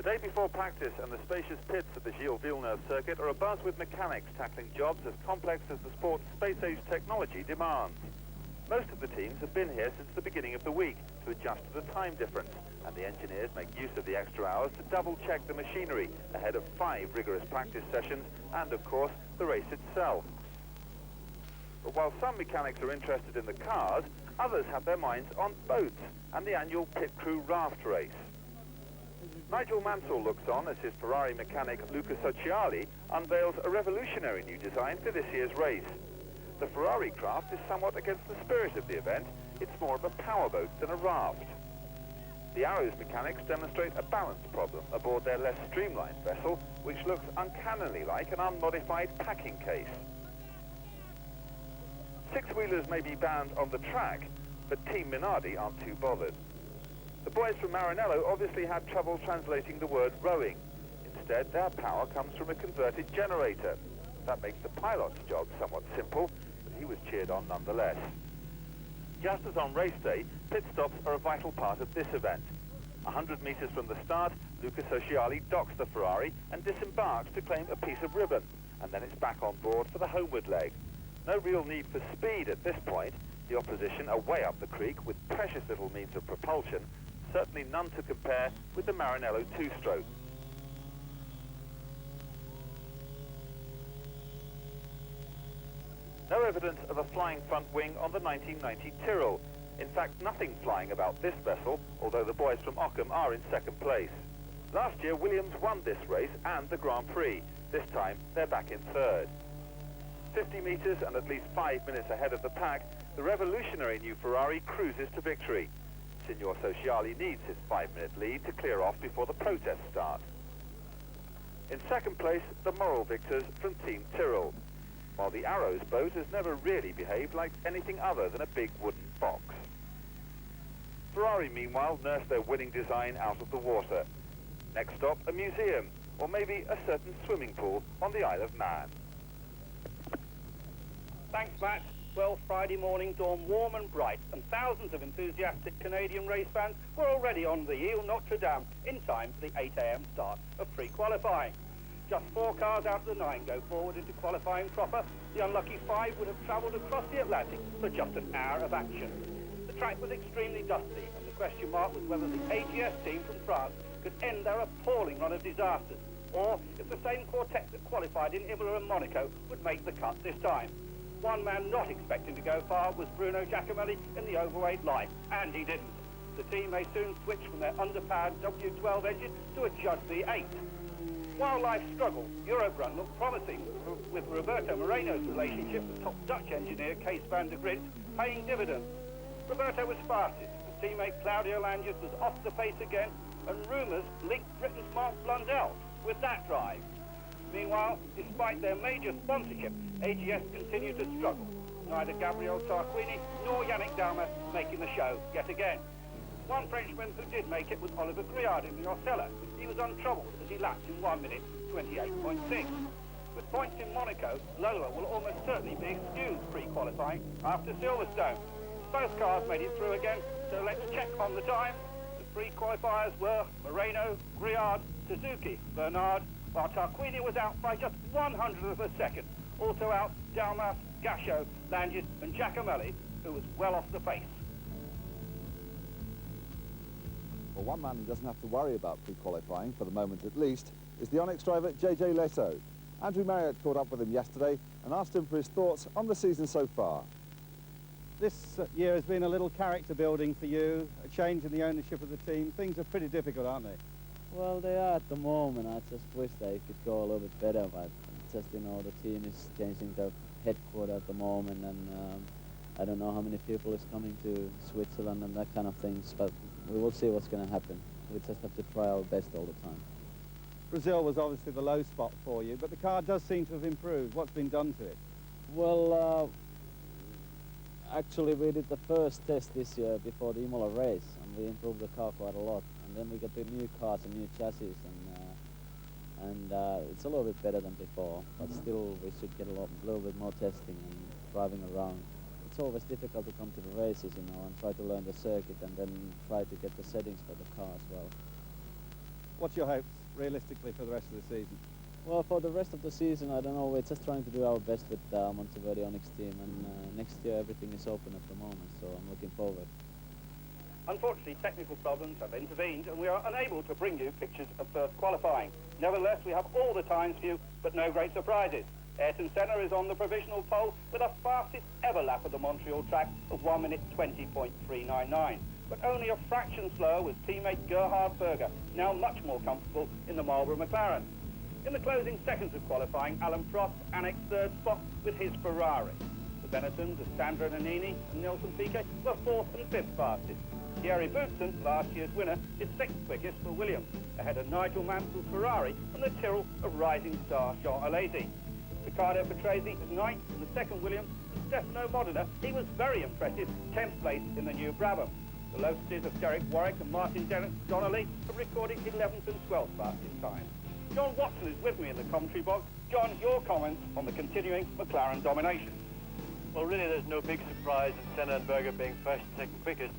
day before practice and the spacious pits at the Gilles Villeneuve circuit are abuzz with mechanics tackling jobs as complex as the sport's space-age technology demands. Most of the teams have been here since the beginning of the week to adjust to the time difference, and the engineers make use of the extra hours to double-check the machinery ahead of 5 rigorous practice sessions and, of course, the race itself. But while some mechanics are interested in the cars, others have their minds on boats and the annual pit crew raft race. Nigel Mansell looks on as his Ferrari mechanic Luca Sociali unveils a revolutionary new design for this year's race. The Ferrari craft is somewhat against the spirit of the event. It's more of a powerboat than a raft. The Arrows mechanics demonstrate a balance problem aboard their less streamlined vessel, which looks uncannily like an unmodified packing case. Six-wheelers may be banned on the track, but Team Minardi aren't too bothered. The boys from Maranello obviously had trouble translating the word rowing. Instead, their power comes from a converted generator. That makes the pilot's job somewhat simple, but he was cheered on nonetheless. Just as on race day, pit stops are a vital part of this event. 100 metres from the start, Luca Sociali docks the Ferrari and disembarks to claim a piece of ribbon, and then it's back on board for the homeward leg. No real need for speed at this point. The opposition are way up the creek with precious little means of propulsion, certainly none to compare with the Maranello two-stroke. No evidence of a flying front wing on the 1990 Tyrrell. In fact, nothing flying about this vessel, although the boys from Ockham are in second place. Last year, Williams won this race and the Grand Prix. This time, they're back in third. 50 metres and at least 5 minutes ahead of the pack, the revolutionary new Ferrari cruises to victory. Signor Sociali needs his 5-minute lead to clear off before the protests start. In second place, the moral victors from Team Tyrrell, while the Arrows boat has never really behaved like anything other than a big wooden box. Ferrari, meanwhile, nurse their winning design out of the water. Next stop, a museum, or maybe a certain swimming pool on the Isle of Man. Thanks, Matt. Well, Friday morning dawned warm and bright, and thousands of enthusiastic Canadian race fans were already on the Ile Notre Dame in time for the 8 a.m. start of pre-qualifying. Just 4 cars out of the 9 go forward into qualifying proper. The unlucky 5 would have travelled across the Atlantic for just an hour of action. The track was extremely dusty, and the question mark was whether the AGS team from France could end their appalling run of disasters, or if the same quartet that qualified in Imola and Monaco would make the cut this time. One man not expecting to go far was Bruno Giacomelli in the overweight line, and he didn't. The team may soon switch from their underpowered W12 engine to a Judd V8. While life struggled, Europe looked promising, with Roberto Moreno's relationship with top Dutch engineer Kees van der Grint paying dividends. Roberto was fastest, his teammate Claudio Langes was off the pace again, and rumours linked Britain's Mark Blundell with that drive. Meanwhile, despite their major sponsorship, AGS continued to struggle. Neither Gabriel Tarquini nor Yannick Dalmas making the show yet again. One Frenchman who did make it was Oliver Griard in the Osella. He was untroubled as he lapped in 1 minute 28.6. With points in Monaco, Lola will almost certainly be excused pre-qualifying after Silverstone. Both cars made it through again, so let's check on the time. The pre-qualifiers were Moreno, Griard, Suzuki, Bernard, while Tarquini was out by just 100th of a second. Also out, Dalmas, Gasho, Langes and Giacomelli, who was well off the pace. Well, one man who doesn't have to worry about pre-qualifying, for the moment at least, is the Onyx driver JJ Letho. Andrew Marriott caught up with him yesterday and asked him for his thoughts on the season so far. This year has been a little character building for you, a change in the ownership of the team. Things are pretty difficult, aren't they? Well, they are at the moment. I just wish they could go a little bit better, but just, you know, the team is changing the headquarters at the moment, and I don't know how many people is coming to Switzerland and that kind of things, but we will see what's going to happen. We just have to try our best all the time. Brazil was obviously the low spot for you, but the car does seem to have improved. What's been done to it? Well, actually we did the first test this year before the Imola race, and we improved the car quite a lot. And then we got the new cars and new chassis, and it's a little bit better than before, but still we should get a little bit more testing and driving around. It's always difficult to come to the races, you know, and try to learn the circuit and then try to get the settings for the car as well. What's your hopes? realistically for the rest of the season? Well, for the rest of the season, I don't know. We're just trying to do our best with Monteverde Onyx team, and next year everything is open at the moment, so I'm looking forward. Unfortunately, technical problems have intervened and we are unable to bring you pictures of first qualifying. Nevertheless, we have all the times for you, but no great surprises. Ayrton Senna is on the provisional pole with the fastest ever lap of the Montreal track of 1 minute 20.399. But only a fraction slower was teammate Gerhard Berger, now much more comfortable in the Marlboro McLaren. In the closing seconds of qualifying, Alan Prost annexed third spot with his Ferrari. The Benettons of Sandro Nannini and Nelson Piquet were fourth and fifth fastest. Thierry Boutsen, last year's winner, is sixth quickest for Williams, ahead of Nigel Mansell's Ferrari and the Tyrrell of rising star Jean Alesi. Riccardo Patrese is ninth in the second Williams, and Stefano Modena, he was very impressive, 10th place in the new Brabham. The Lotuses of Derek Warwick and Martin Donnelly have recorded 11th and 12th fastest times. John Watson is with me in the commentary box. John, your comments on the continuing McLaren domination. Well, really, there's no big surprise in Senna and Berger being first and second quickest.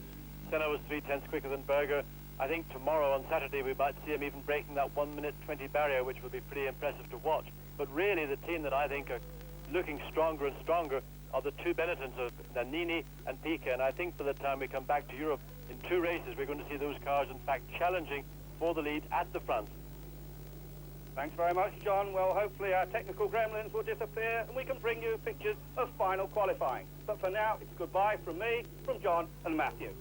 Senna was 3/10 quicker than Berger. I think tomorrow, on Saturday, we might see him even breaking that 1 minute 20 barrier, which will be pretty impressive to watch. But really, the team that I think are looking stronger and stronger are the two Benettons of Nannini and Piquet. And I think by the time we come back to Europe in 2 races, we're going to see those cars, in fact, challenging for the lead at the front. Thanks very much, John. Well, hopefully our technical gremlins will disappear and we can bring you pictures of final qualifying. But for now, it's goodbye from me, from John and Matthew.